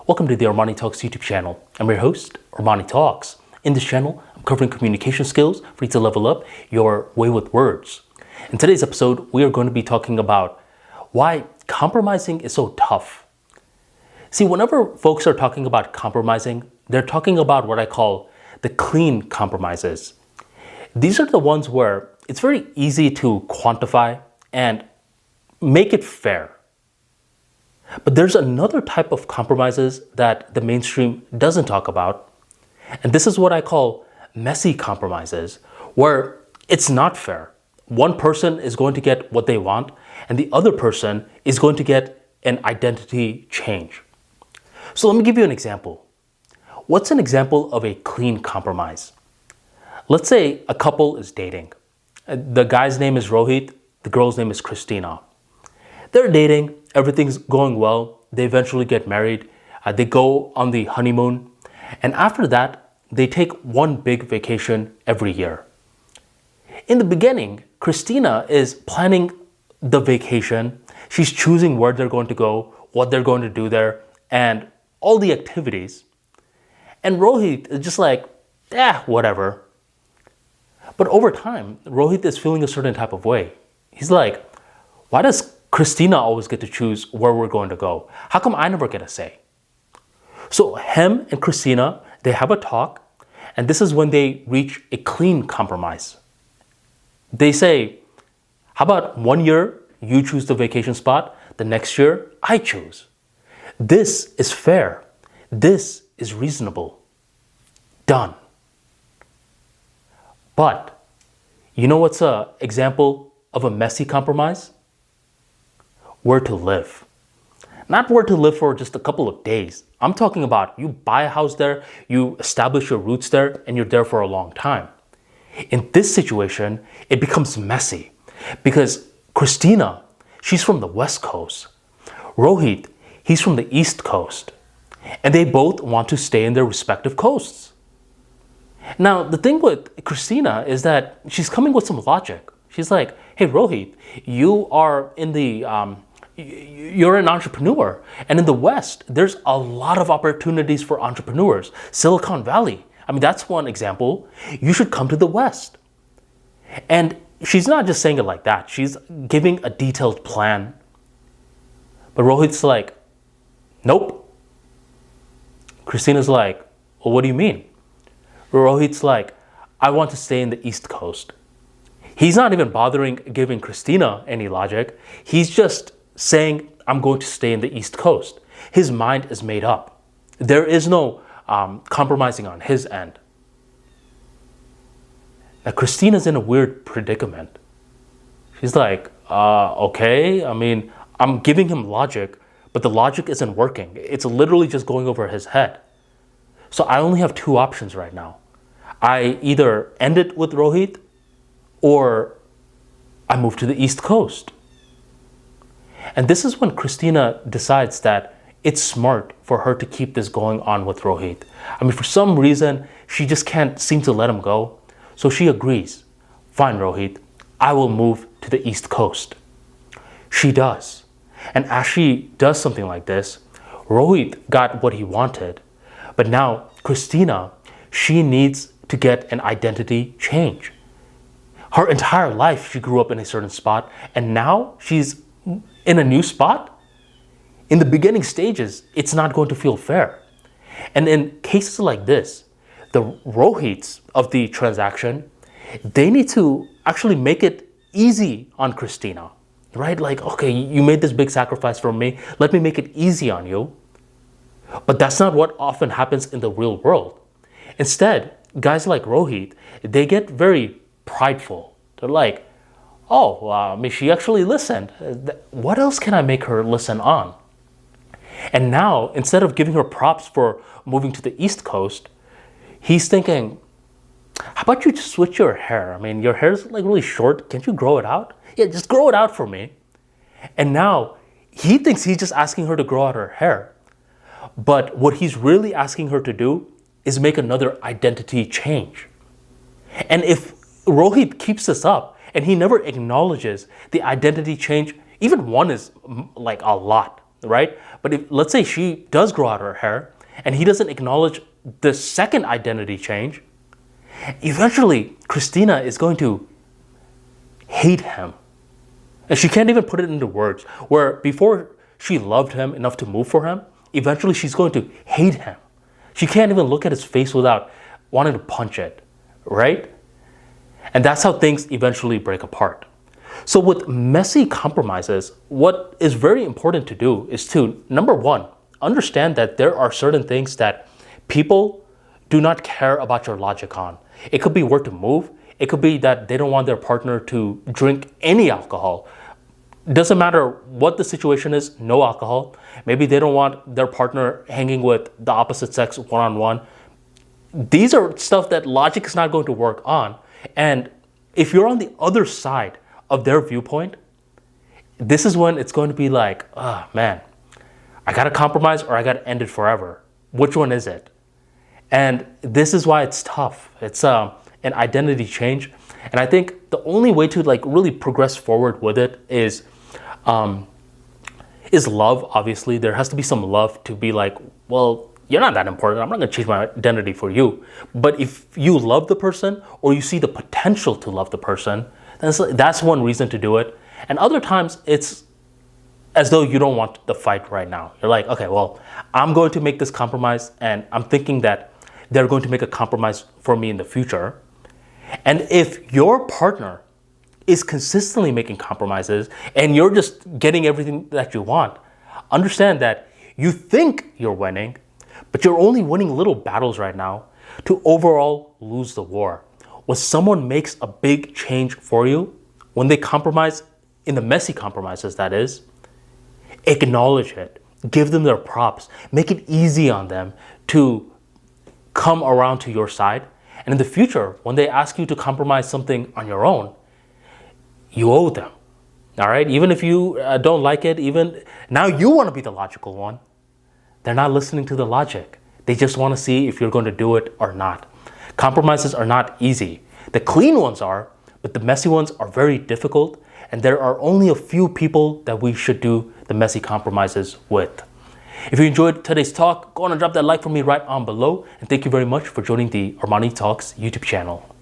Welcome to the ArmaniTalks YouTube channel. I'm your host, ArmaniTalks. In this channel, I'm covering communication skills for you to level up your way with words. In today's episode, we are going to be talking about why compromising is so tough. See, whenever folks are talking about compromising, they're talking about what I call the clean compromises. These are the ones where it's very easy to quantify and make it fair. But there's another type of compromises that the mainstream doesn't talk about. And this is what I call messy compromises, where it's not fair. One person is going to get what they want, and the other person is going to get an identity change. So let me give you an example. What's an example of a clean compromise? Let's say a couple is dating. The guy's name is Rohit, the girl's name is Christina. They're dating, everything's going well, they eventually get married, they go on the honeymoon, and after that, they take one big vacation every year. In the beginning, Christina is planning the vacation, she's choosing where they're going to go, what they're going to do there, and all the activities. And Rohit is just like, whatever. But over time, Rohit is feeling a certain type of way. He's like, why does Christina always get to choose where we're going to go? How come I never get a say? So him and Christina, they have a talk, and this is when they reach a clean compromise. They say, how about 1 year you choose the vacation spot, the next year I choose. This is fair. This is reasonable. Done. But you know what's an example of a messy compromise? Where to live. Not where to live for just a couple of days. I'm talking about you buy a house there, you establish your roots there, and you're there for a long time. In this situation, it becomes messy because Christina, she's from the West Coast. Rohit, he's from the East Coast. And they both want to stay in their respective coasts. Now, the thing with Christina is that she's coming with some logic. She's like, hey, Rohit, you are you're an entrepreneur. And in the West, there's a lot of opportunities for entrepreneurs. Silicon Valley, that's one example. You should come to the West. And she's not just saying it like that. She's giving a detailed plan. But Rohit's like, nope. Christina's like, well, what do you mean? Rohit's like, I want to stay in the East Coast. He's not even bothering giving Christina any logic. He's just saying, I'm going to stay in the East Coast. His mind is made up. There is no compromising on his end. Now, Christina's in a weird predicament. She's like, okay, I'm giving him logic, but the logic isn't working. It's literally just going over his head. So I only have two options right now. I either end it with Rohit, or I move to the East Coast. And this is when Christina decides that it's smart for her to keep this going on with Rohit. For some reason, she just can't seem to let him go. So she agrees. Fine, Rohit, I will move to the East Coast. She does. And as she does something like this, Rohit got what he wanted. But now Christina, she needs to get an identity change. Her entire life, she grew up in a certain spot, and now she's in a new spot. In the beginning stages, it's not going to feel fair. And in cases like this, the Rohits of the transaction, they need to actually make it easy on Christina, right? Like, okay, you made this big sacrifice for me. Let me make it easy on you. But that's not what often happens in the real world. Instead, guys like Rohit, they get very prideful. They're like, she actually listened. What else can I make her listen on? And now, instead of giving her props for moving to the East Coast, he's thinking, how about you just switch your hair? Your hair's really short. Can't you grow it out? Yeah, just grow it out for me. And now he thinks he's just asking her to grow out her hair. But what he's really asking her to do is make another identity change. And if Rohit keeps this up and he never acknowledges the identity change, even one is like a lot. right? But if, let's say she does grow out her hair and he doesn't acknowledge the second identity change, eventually Christina is going to hate him. And she can't even put it into words. Where before she loved him enough to move for him, eventually she's going to hate him. She can't even look at his face without wanting to punch it, right? And that's how things eventually break apart. So with messy compromises, what is very important to do is to, number one, understand that there are certain things that people do not care about your logic on. It could be where to move. It could be that they don't want their partner to drink any alcohol. Doesn't matter what the situation is, no alcohol. Maybe they don't want their partner hanging with the opposite sex one-on-one. These are stuff that logic is not going to work on. And if you're on the other side of their viewpoint, this is when it's going to be like, oh man, I gotta compromise or I gotta end it forever. Which one is it? And this is why it's tough. It's an identity change. And I think the only way to like really progress forward with it is love. Obviously, there has to be some love to be like, well, you're not that important. I'm not going to change my identity for you. But if you love the person or you see the potential to love the person, then that's one reason to do it. And other times it's as though you don't want the fight right now. You're like, okay, well, I'm going to make this compromise and I'm thinking that they're going to make a compromise for me in the future. And if your partner is consistently making compromises and you're just getting everything that you want, understand that you think you're winning, but you're only winning little battles right now to overall lose the war. When someone makes a big change for you, when they compromise, in the messy compromises that is, acknowledge it, give them their props, make it easy on them to come around to your side. And in the future, when they ask you to compromise something on your own, you owe them. All right? Even if you don't like it, even now you want to be the logical one. They're not listening to the logic. They just want to see if you're going to do it or not. Compromises are not easy. The clean ones are, but the messy ones are very difficult. And there are only a few people that we should do the messy compromises with. If you enjoyed today's talk, go on and drop that like for me right on below. And thank you very much for joining the ArmaniTalks YouTube channel.